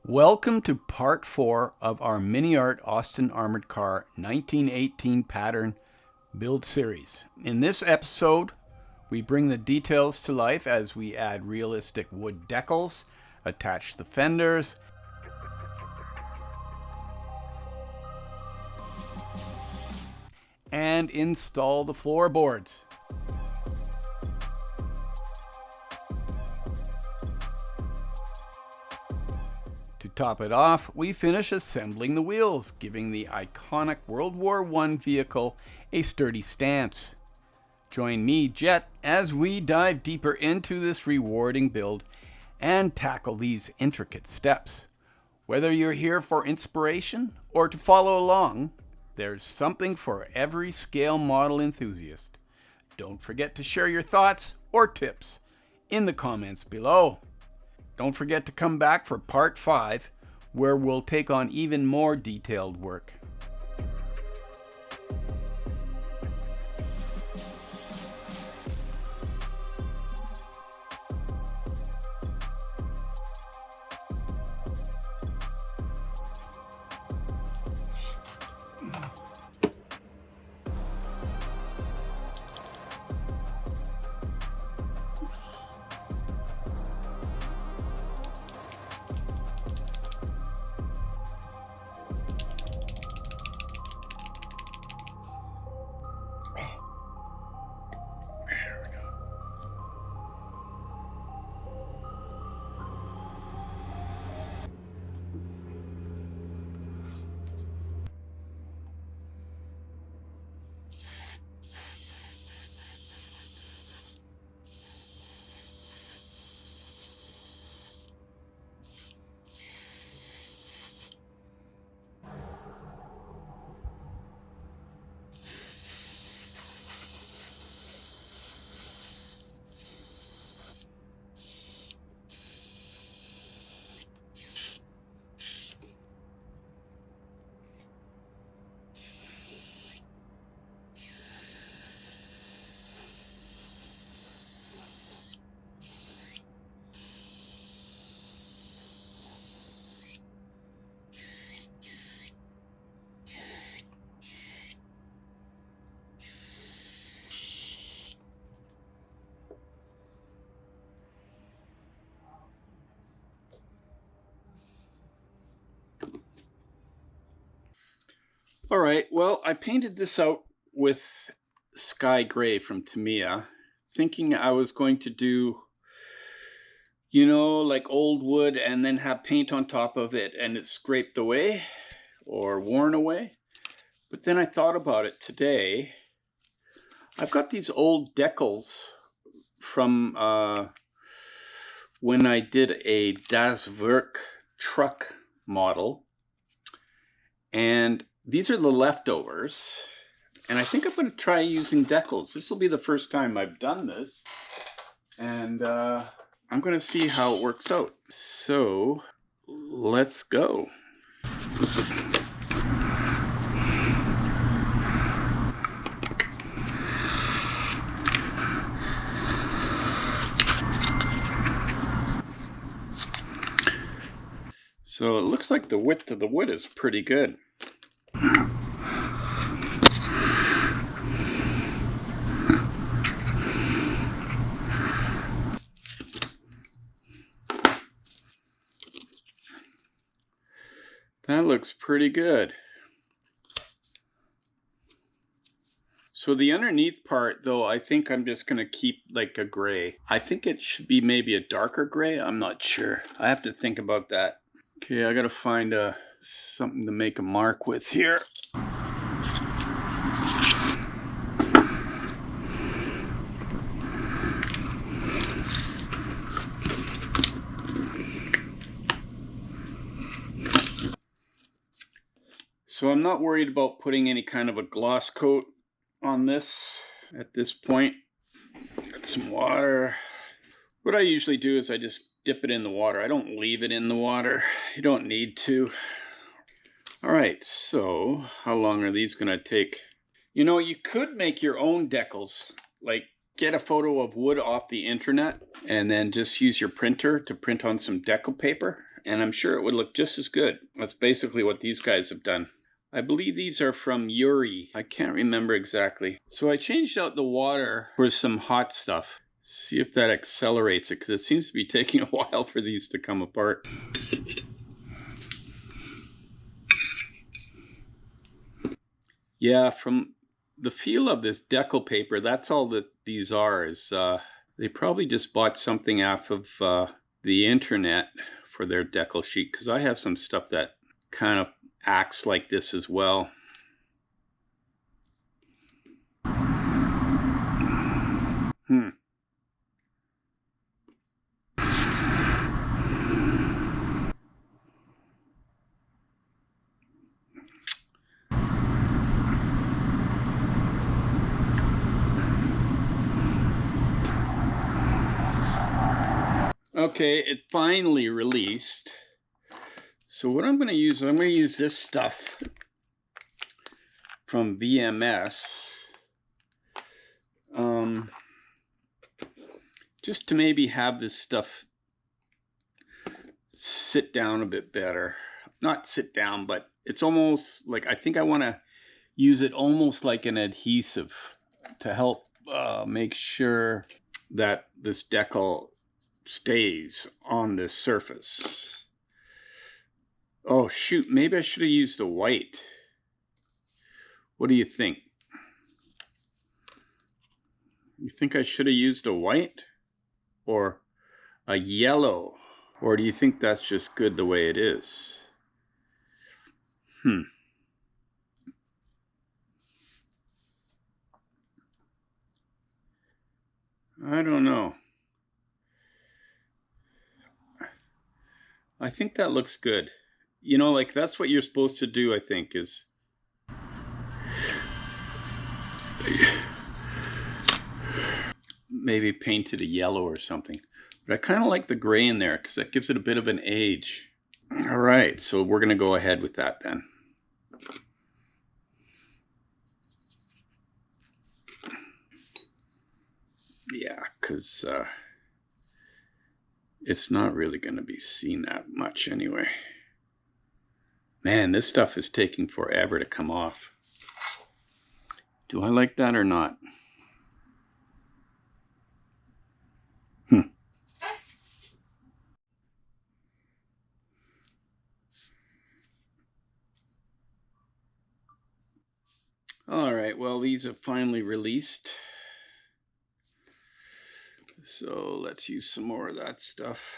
Welcome to part 4 of our MiniArt Austin Armoured Car 1918 pattern build series. In this episode, we bring the details to life as we add realistic wood decals, attach the fenders, and install the floorboards. To top it off, we finish assembling the wheels, giving the iconic World War I vehicle a sturdy stance. Join me, Jet, as we dive deeper into this rewarding build and tackle these intricate steps. Whether you're here for inspiration or to follow along, there's something for every scale model enthusiast. Don't forget to share your thoughts or tips in the comments below. Don't forget to come back for part 5, where we'll take on even more detailed work. All right, well, I painted this out with Sky Gray from Tamiya, thinking I was going to do, like old wood and then have paint on top of it and it's scraped away or worn away. But then I thought about it today. I've got these old decals from when I did a Das Werk truck model. And these are the leftovers, and I think I'm going to try using decals. This will be the first time I've done this, and I'm going to see how it works out. So, let's go. So it looks like the width of the wood is pretty good. That looks pretty good. So the underneath part, though, I think I'm just going to keep like a gray. I think it should be maybe a darker gray. I'm not sure. I have to think about that. Okay, I got to find something to make a mark with here. So I'm not worried about putting any kind of a gloss coat on this at this point. Got some water. What I usually do is I just dip it in the water. I don't leave it in the water. You don't need to. All right, so how long are these going to take? You know, you could make your own decals, like get a photo of wood off the internet and then just use your printer to print on some decal paper, and I'm sure it would look just as good. That's basically what these guys have done. I believe these are from Yuri. I can't remember exactly. So I changed out the water for some hot stuff. See if that accelerates it, because it seems to be taking a while for these to come apart. Yeah, from the feel of this decal paper, that's all that these are. Is they probably just bought something off of the internet for their decal sheet, because I have some stuff that kind of acts like this as well. Okay, it finally released. So what I'm going to use this stuff from VMS, just to maybe have this stuff sit down a bit better. Not sit down, but it's almost like, I think I want to use it almost like an adhesive to help make sure that this decal stays on this surface. Oh shoot, maybe I should have used a white. What do you think? You think I should have used a white or a yellow? Or do you think that's just good the way it is? I don't know. I think that looks good. You know, like that's what you're supposed to do, I think, is maybe paint it a yellow or something. But I kind of like the gray in there because that gives it a bit of an age. All right, so we're going to go ahead with that then. Yeah, because it's not really going to be seen that much anyway. Man, this stuff is taking forever to come off. Do I like that or not? All right, well, these have finally released. So let's use some more of that stuff.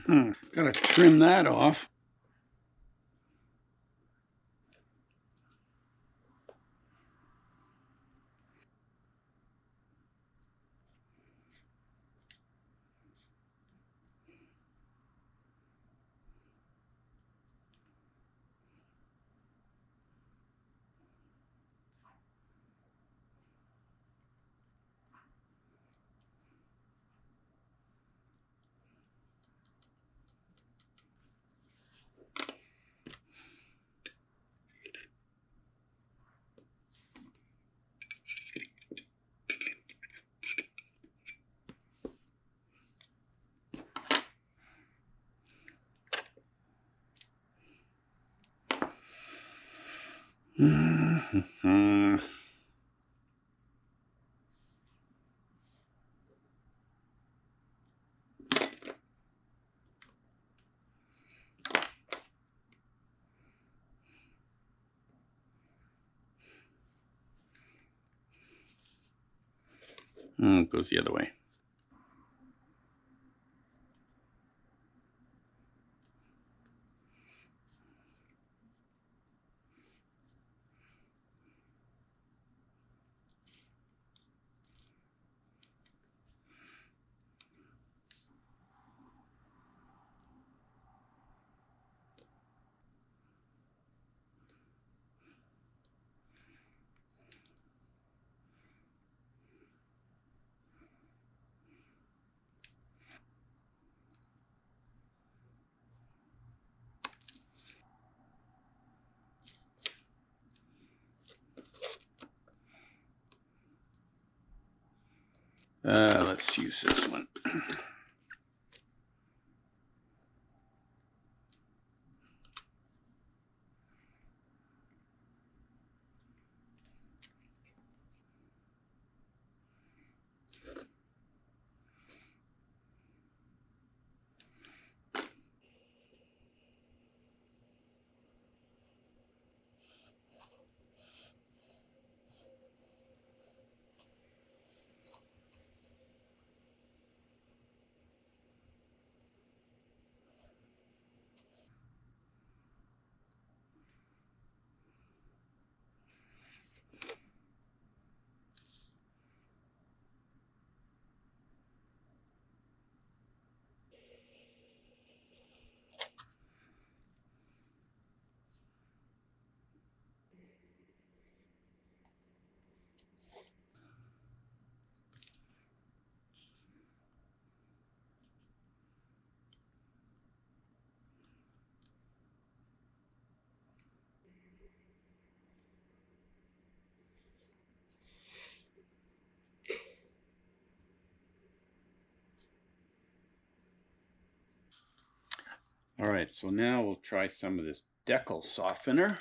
Gotta trim that off. It goes the other way. Let's use this one. All right, so now we'll try some of this Decals softener.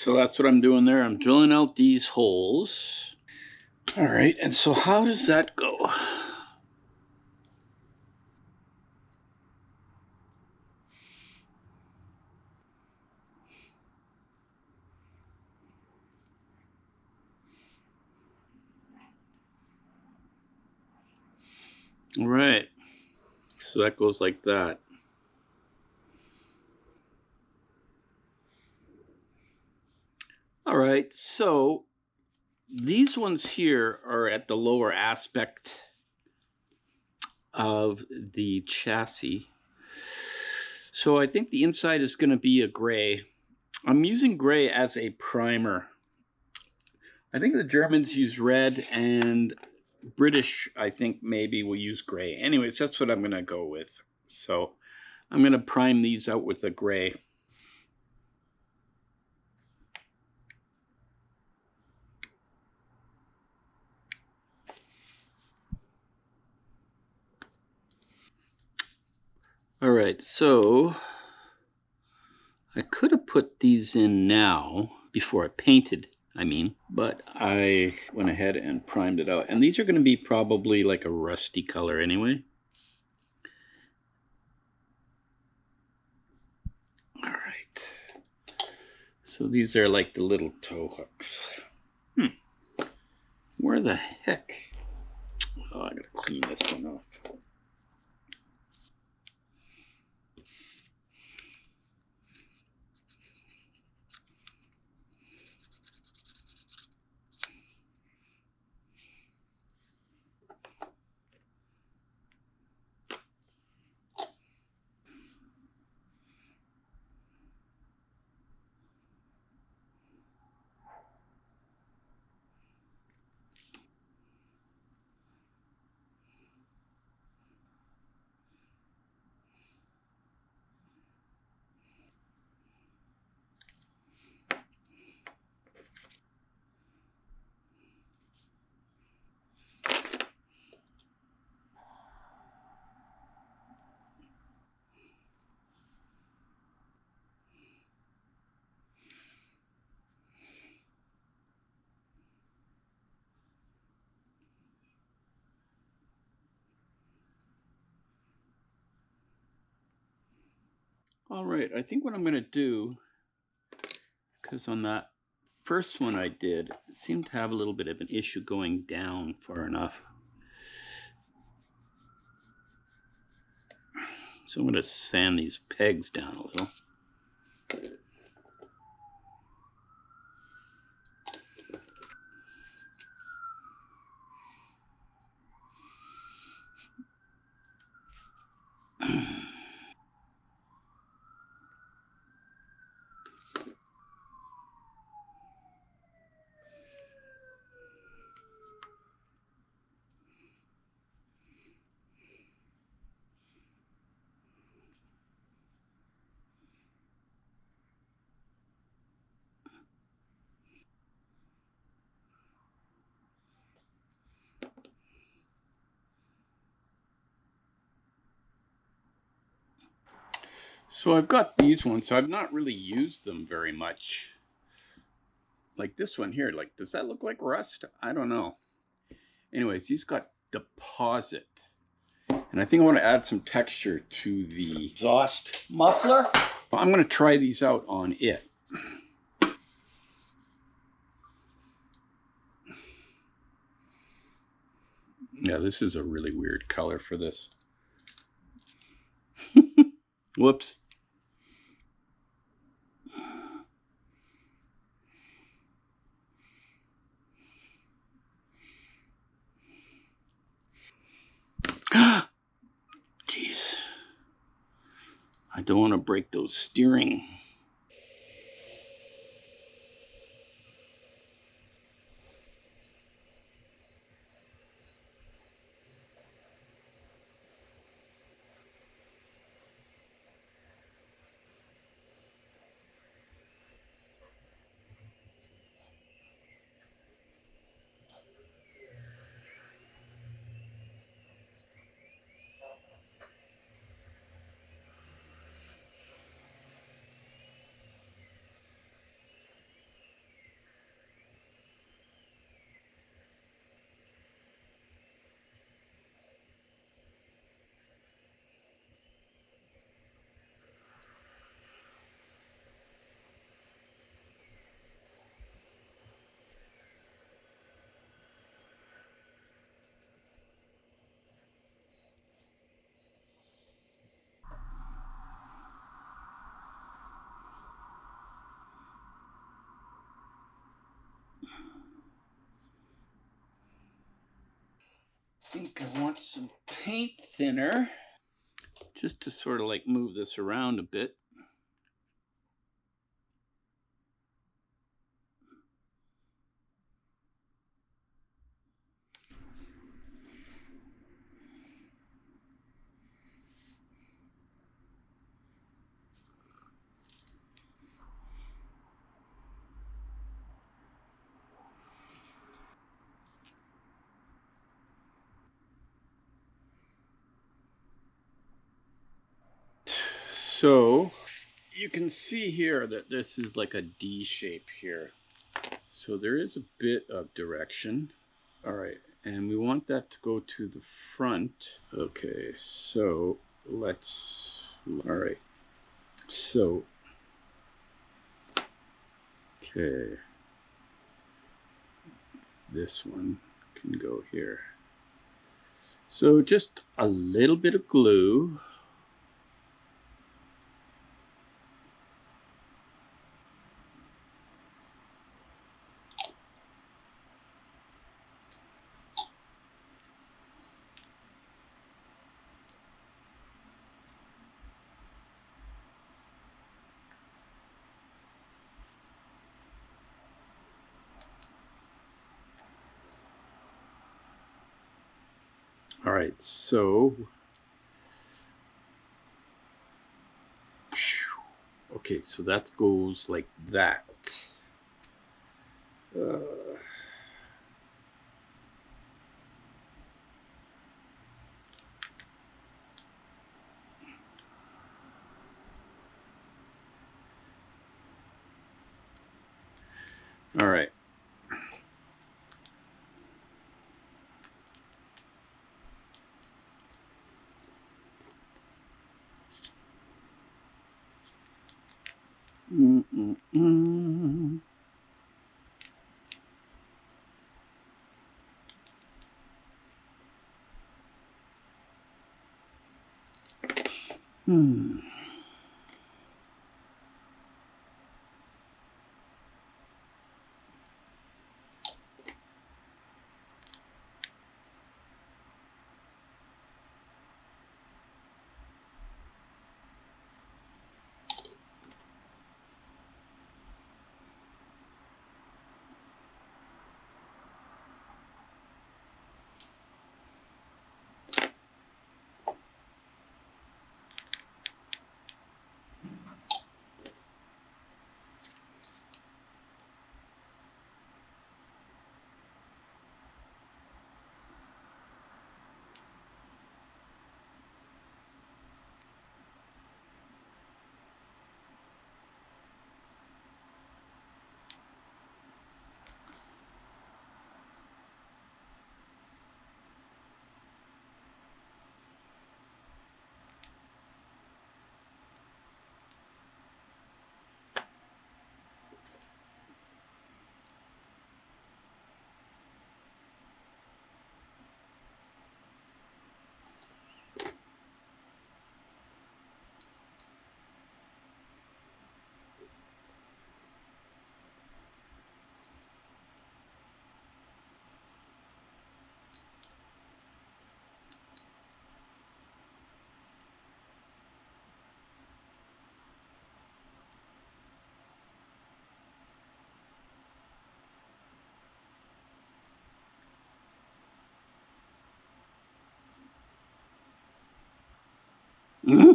So that's what I'm doing there. I'm drilling out these holes. All right, and so how does that go? All right, so that goes like that. All right, so these ones here are at the lower aspect of the chassis. So I think the inside is going to be a gray. I'm using gray as a primer. I think the Germans use red, and British, I think, maybe will use gray. Anyways, that's what I'm going to go with. So I'm going to prime these out with a gray. All right, so I could have put these in now before I painted, but I went ahead and primed it out. And these are going to be probably like a rusty color anyway. All right. So these are like the little tow hooks. Where the heck? Oh, I gotta clean this one off. All right, I think what I'm going to do, because on that first one I did, it seemed to have a little bit of an issue going down far enough. So I'm going to sand these pegs down a little. So I've got these ones, so I've not really used them very much. Like this one here, like, does that look like rust? I don't know. Anyways, these got deposit. And I think I want to add some texture to the exhaust muffler. I'm going to try these out on it. Yeah, this is a really weird color for this. Whoops. Jeez. I don't want to break those steering. think I want some paint thinner just to sort of like move this around a bit. So you can see here that this is like a D shape here. So there is a bit of direction. All right, and we want that to go to the front. Okay, so let's, all right, so, okay, this one can go here. So just a little bit of glue. All right, so, okay, so that goes like that. All right. Mm-mm-mm. Hmm. Mm-hmm.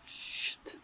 Shit.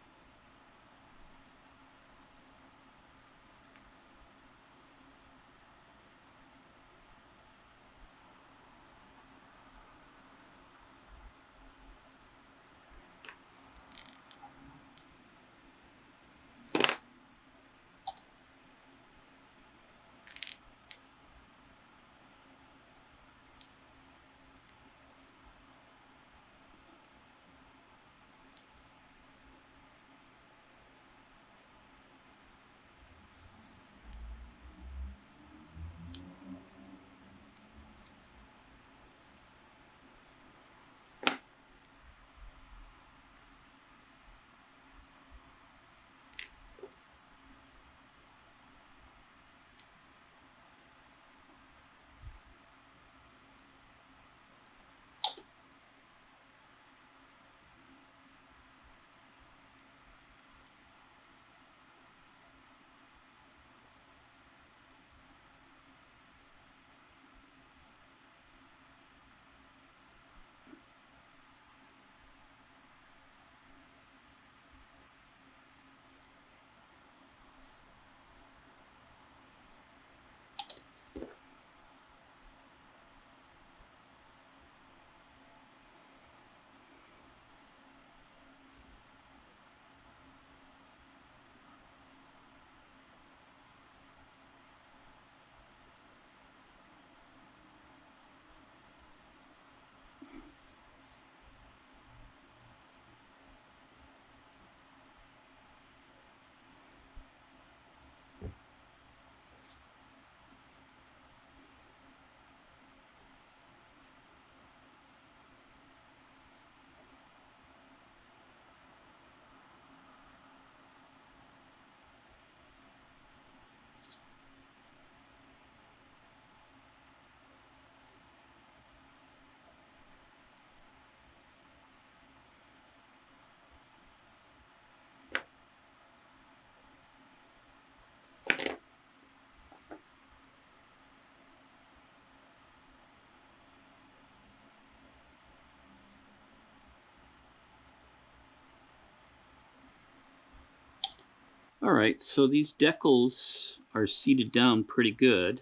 All right, so these decals are seated down pretty good,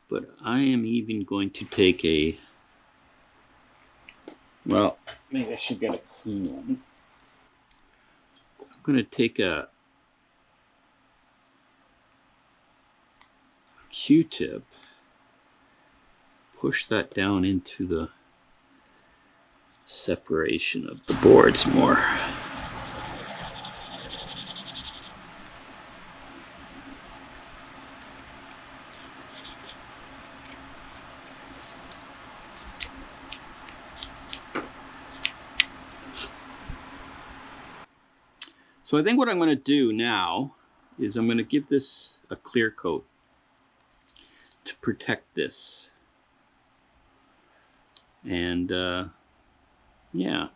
but I am even going to take a, well, maybe I should get a clean one. I'm going to take a Q-tip, push that down into the separation of the boards more. So I think what I'm going to do now is I'm going to give this a clear coat to protect this. And yeah.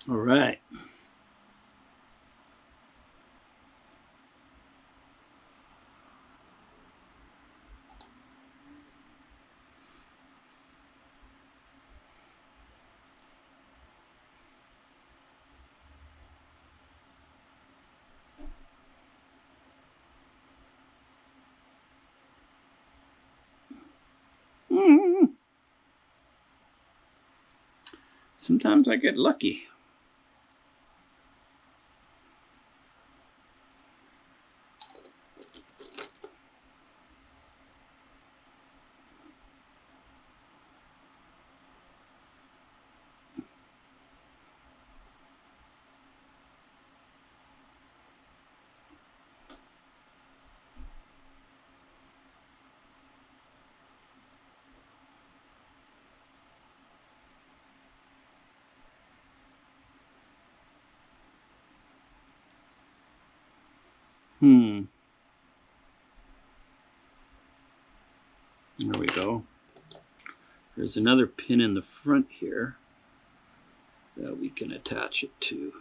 All right. Sometimes I get lucky. There we go. There's another pin in the front here that we can attach it to.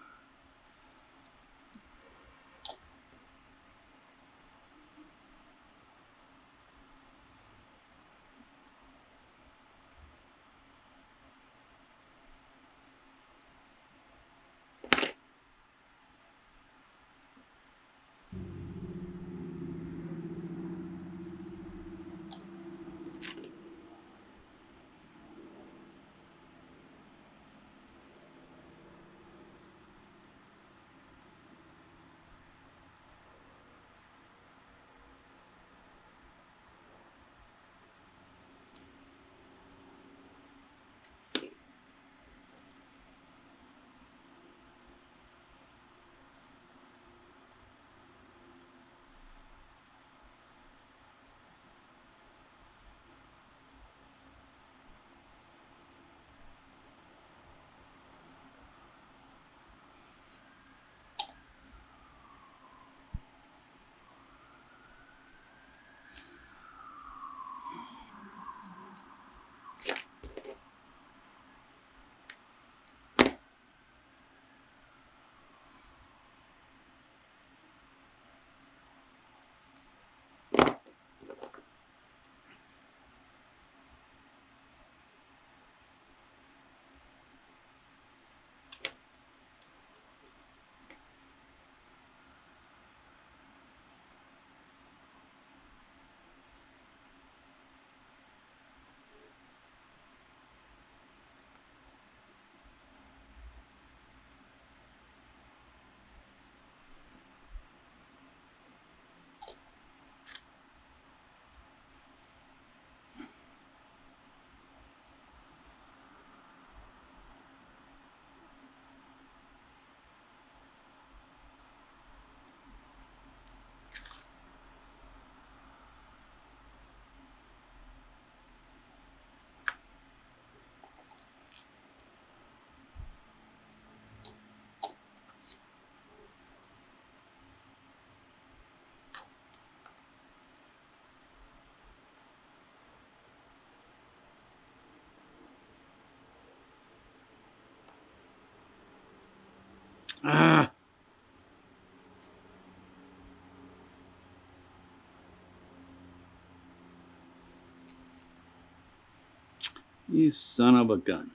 You son of a gun.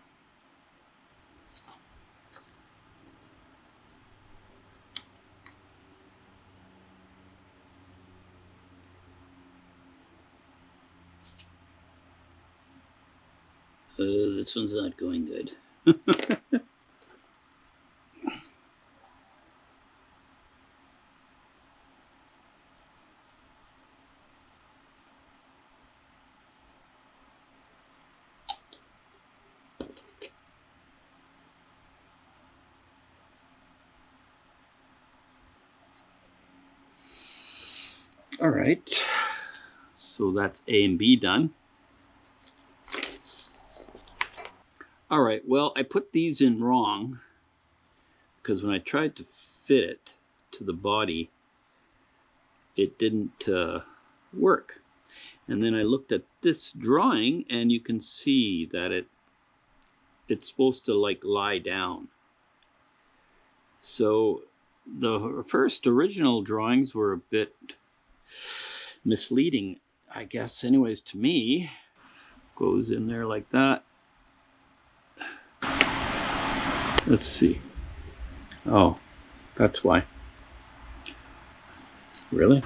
This one's not going good. All right, so that's A and B done. All right, well, I put these in wrong because when I tried to fit it to the body, it didn't work. And then I looked at this drawing and you can see that it's supposed to like lie down. So the first original drawings were a bit misleading, I guess, anyways, to me. Goes in there like that. Let's see. Oh, that's why. Really?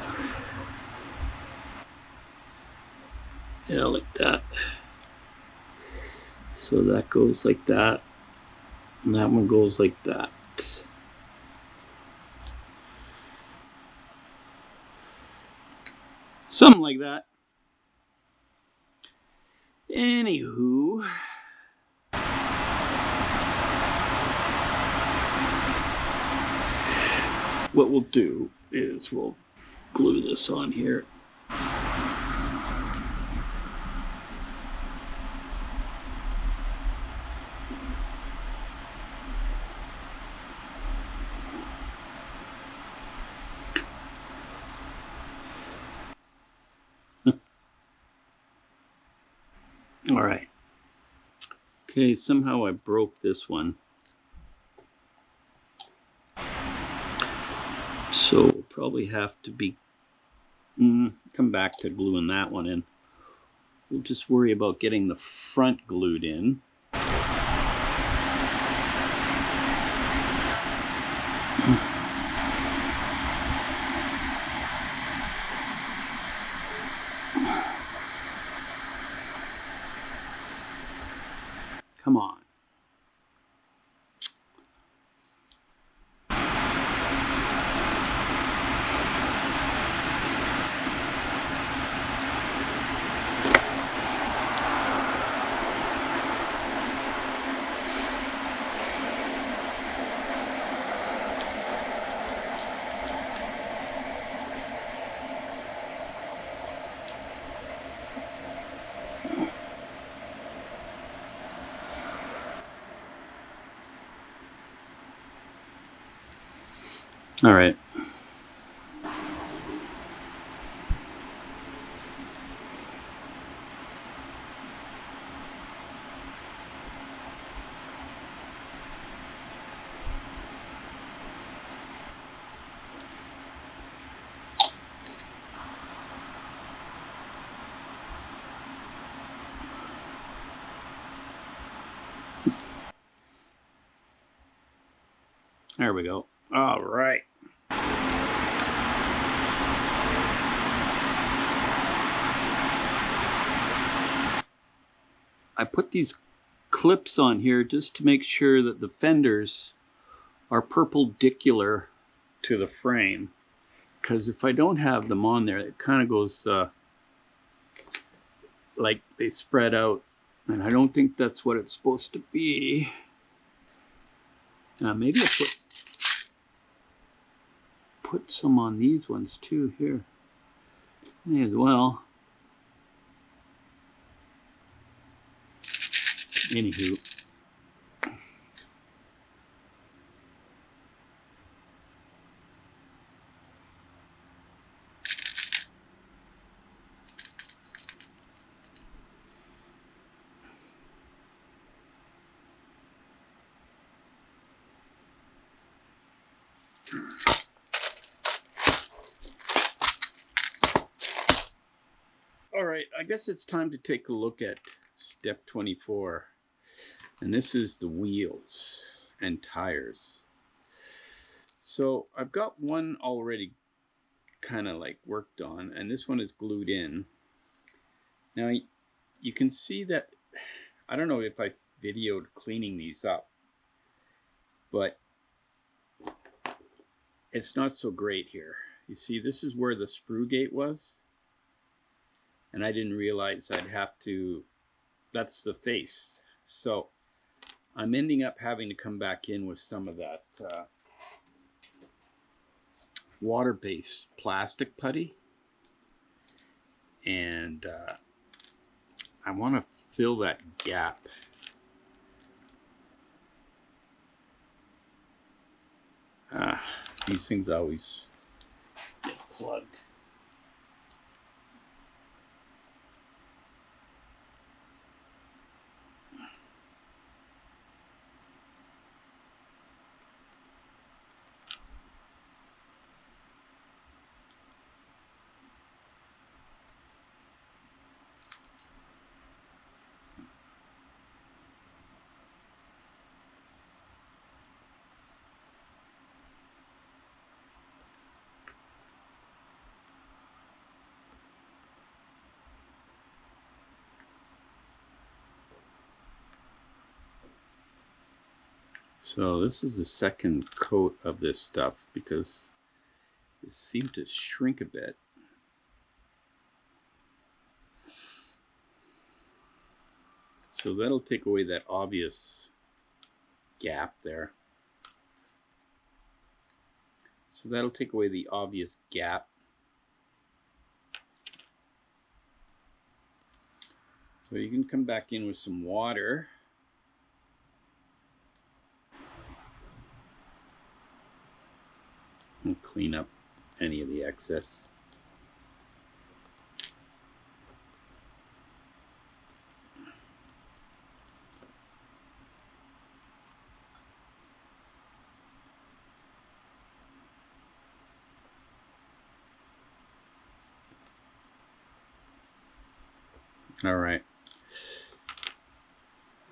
Yeah, like that. So that goes like that. And that one goes like that. Something like that. Anywho. What we'll do is we'll glue this on here. All right. Okay, somehow I broke this one. So we'll probably have to be come back to gluing that one in. We'll just worry about getting the front glued in. Come on. All right. There we go. All right. I put these clips on here just to make sure that the fenders are perpendicular to the frame. Because if I don't have them on there, it kind of goes like they spread out. And I don't think that's what it's supposed to be. Maybe I'll put some on these ones too here. May as well. Anywho. All right, I guess it's time to take a look at step 24. And this is the wheels and tires. So I've got one already kind of like worked on, and this one is glued in. Now you can see that, I don't know if I videoed cleaning these up, but it's not so great here. You see, this is where the sprue gate was, and I didn't realize I'd have to, that's the face. So I'm ending up having to come back in with some of that water-based plastic putty, and I want to fill that gap. These things always get plugged. So this is the second coat of this stuff because it seemed to shrink a bit. So that'll take away that obvious gap there. So that'll take away the obvious gap. So you can come back in with some water. And clean up any of the excess. All right.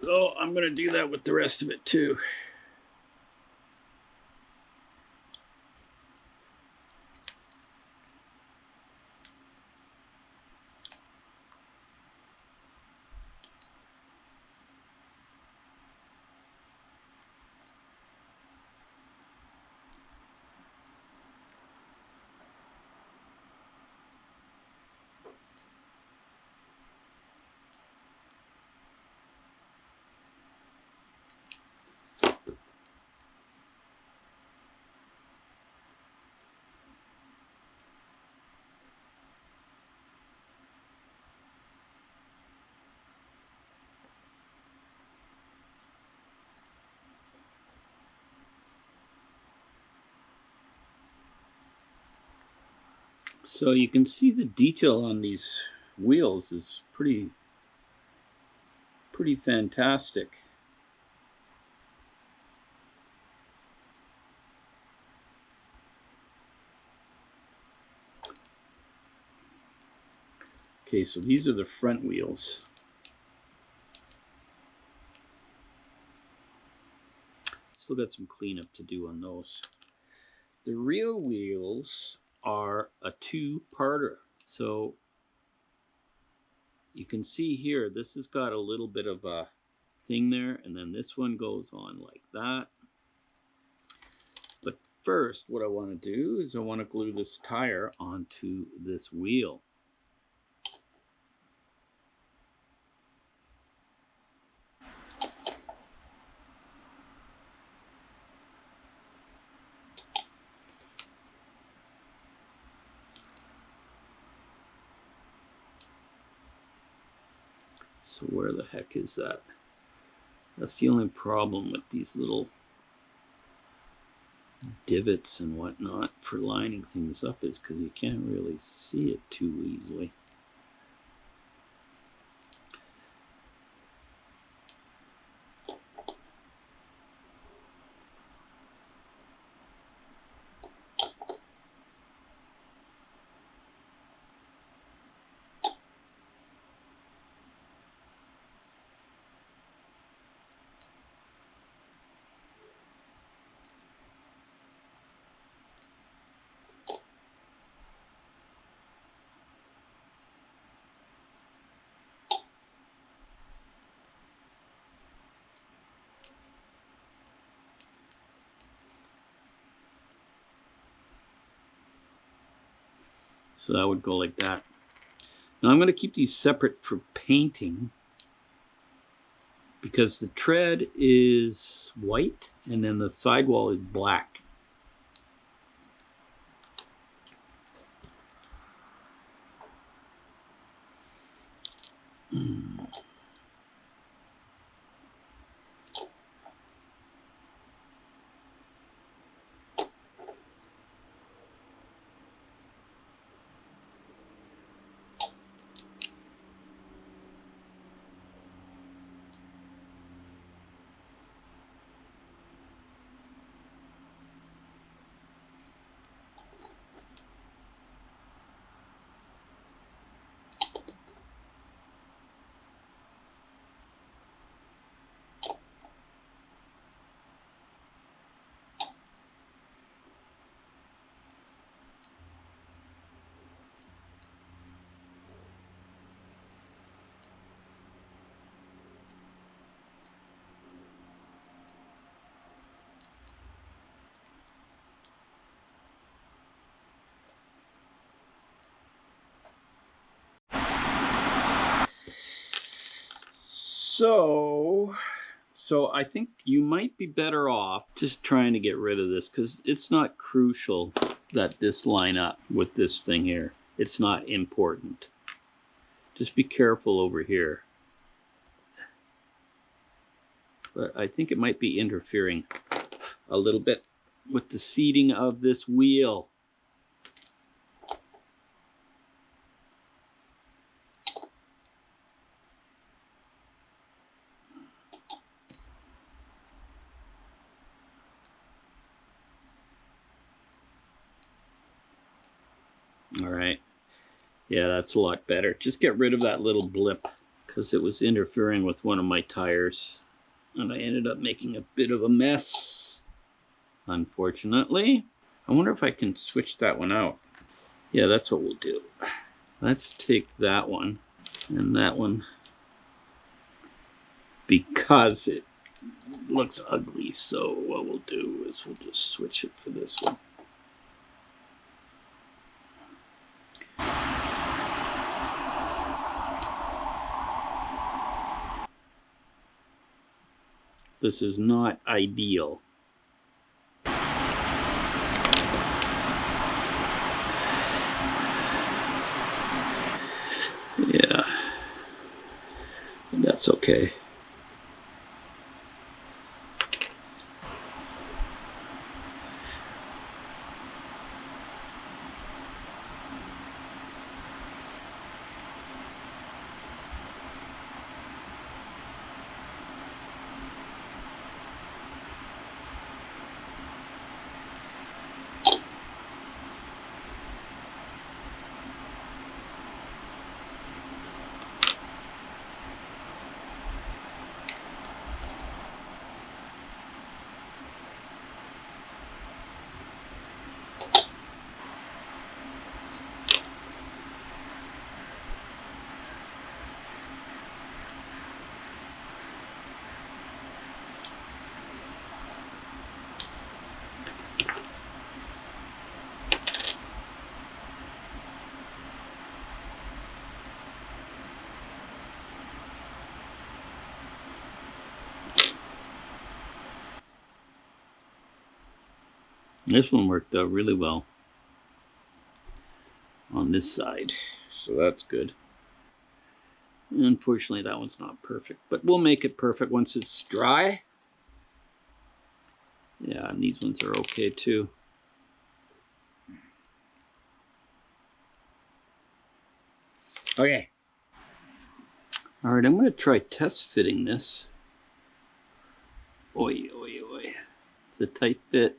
So I'm going to do that with the rest of it too. So you can see the detail on these wheels is pretty fantastic. Okay, so these are the front wheels. Still got some cleanup to do on those. The rear wheels are a two-parter. So you can see here, this has got a little bit of a thing there, and then this one goes on like that. But first, what I want to do is I want to glue this tire onto this wheel. So where the heck is that? That's the only problem with these little divots and whatnot for lining things up, is because you can't really see it too easily. So that would go like that. Now I'm going to keep these separate for painting because the tread is white and then the sidewall is black. So I think you might be better off just trying to get rid of this because it's not crucial that this line up with this thing here. It's not important. Just be careful over here. But I think it might be interfering a little bit with the seating of this wheel. All right. Yeah, that's a lot better. Just get rid of that little blip because it was interfering with one of my tires. And I ended up making a bit of a mess, unfortunately. I wonder if I can switch that one out. Yeah, that's what we'll do. Let's take that one and that one because it looks ugly. So what we'll do is we'll just switch it for this one. This is not ideal. Yeah, that's okay. This one worked out really well on this side, so that's good. Unfortunately, that one's not perfect, but we'll make it perfect once it's dry. Yeah, and these ones are okay too. Okay. All right, I'm going to try test fitting this. Oi, oi, oi. It's a tight fit.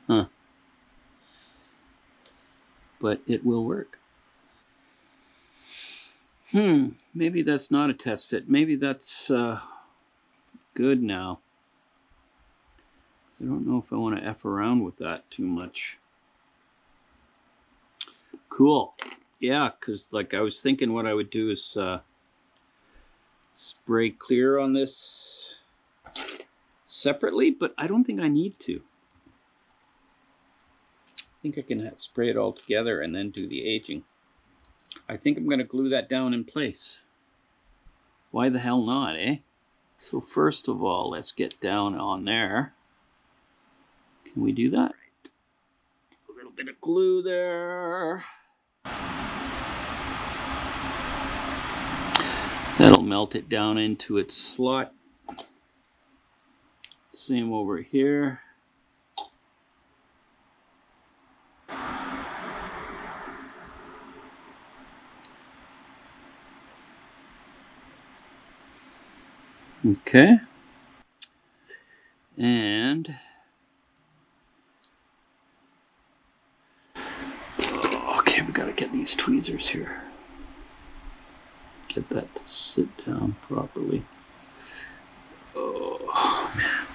Huh. But it will work. Maybe that's not a test fit. Maybe that's good now. I don't know if I want to F around with that too much. Cool. Yeah, because like I was thinking what I would do is spray clear on this separately, but I don't think I need to. think I can spray it all together and then do the aging. I think I'm going to glue that down in place. Why the hell not, eh? So first of all, let's get down on there. Can we do that? A little bit of glue there. That'll melt it down into its slot. Same over here. Okay. And okay, we gotta get these tweezers here. Get that to sit down properly. Oh man.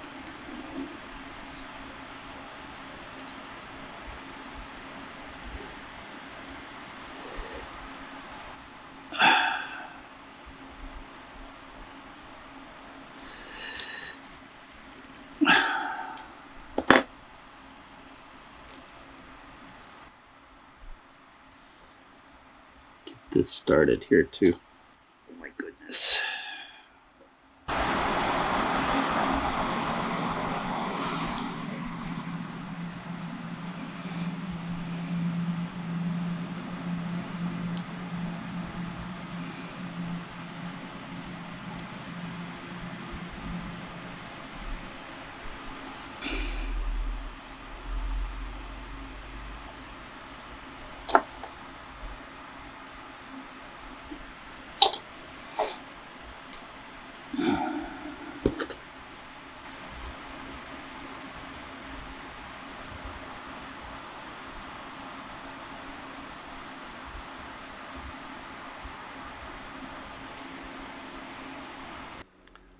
This started here too. Oh my goodness.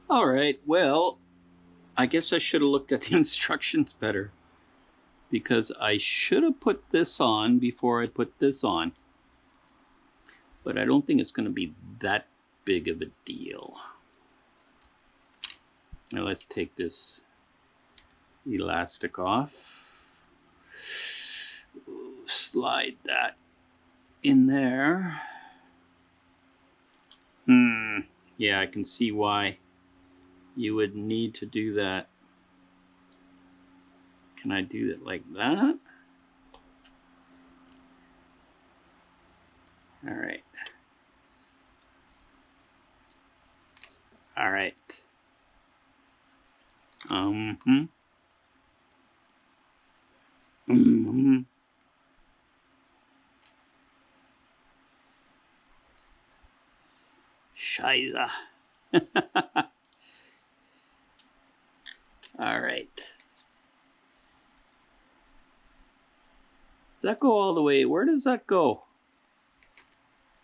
All right, well, I guess I should have looked at the instructions better, because I should have put this on before I put this on. But I don't think it's going to be that big of a deal. Now let's take this elastic off. Slide that in there. Yeah, I can see why you would need to do that. Can I do it like that? All right. All right. Scheiße. All right. Does that go all the way? Where does that go?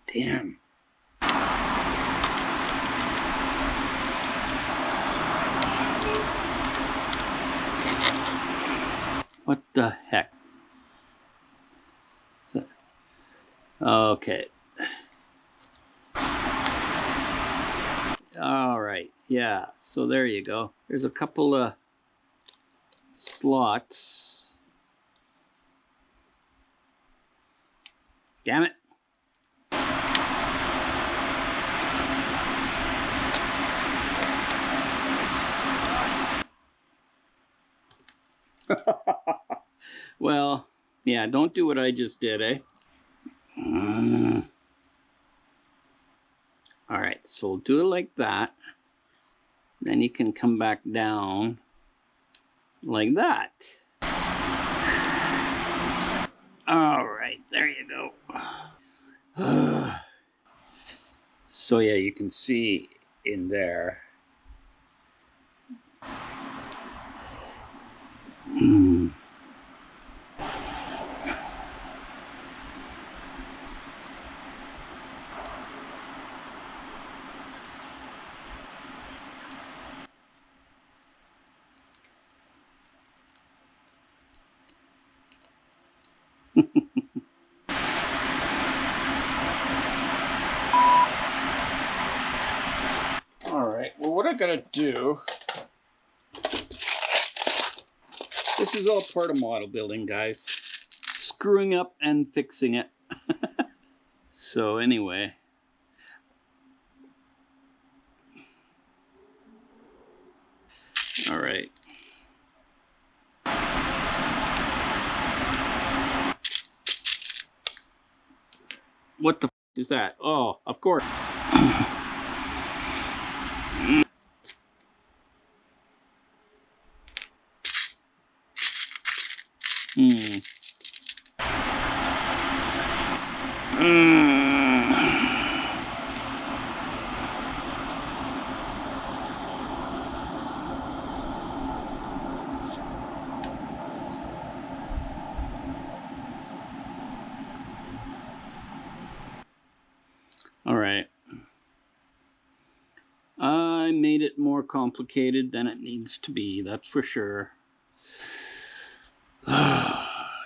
Damn. What the heck? Okay. All right. Yeah. So there you go. There's a couple of slots. Damn it. Well, yeah, don't do what I just did, eh? All right, so we'll do it like that. Then you can come back down like that. All right, there you go. So yeah, you can see in there. All right, well, what I'm gonna do, this is all part of model building, guys. screwing up and fixing it. So anyway. All right. What the f is that? Oh, of course. All right. I made it more complicated than it needs to be, that's for sure.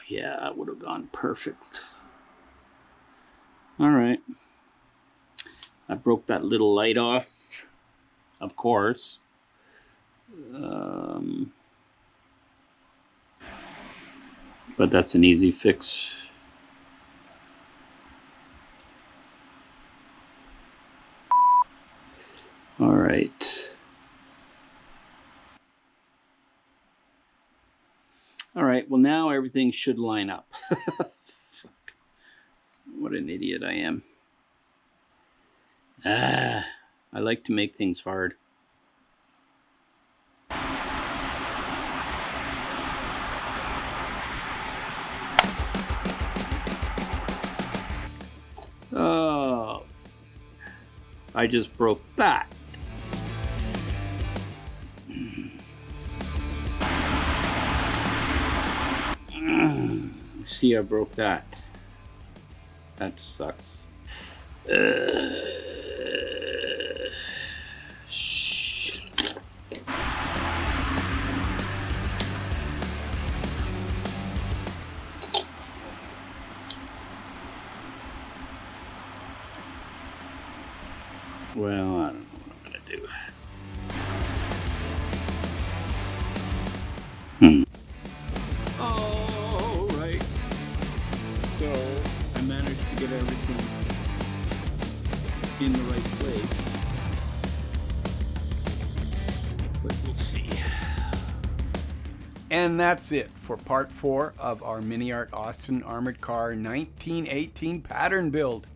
Yeah, that would have gone perfect. All right. I broke that little light off, of course. But that's an easy fix. All right. All right, well now everything should line up. Fuck. What an idiot I am. I like to make things hard. Oh, I just broke that. See, I broke that. That sucks. Shit. Well, I don't know what I'm gonna do. All right. So I managed to get everything in the right place, but we'll see. And that's it for part 4 of our MiniArt Austin Armoured Car 1918 pattern build.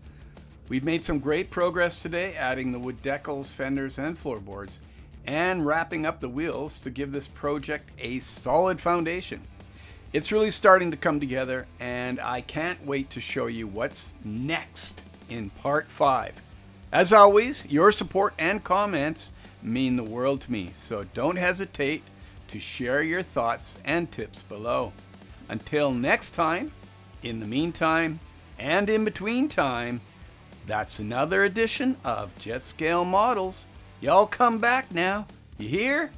We've made some great progress today, adding the wood decals, fenders, and floorboards, and wrapping up the wheels to give this project a solid foundation. It's really starting to come together, and I can't wait to show you what's next in part 5. As always, your support and comments mean the world to me, so don't hesitate to share your thoughts and tips below. Until next time, in the meantime, and in between time, that's another edition of Jet Scale Models. Y'all come back now. You hear?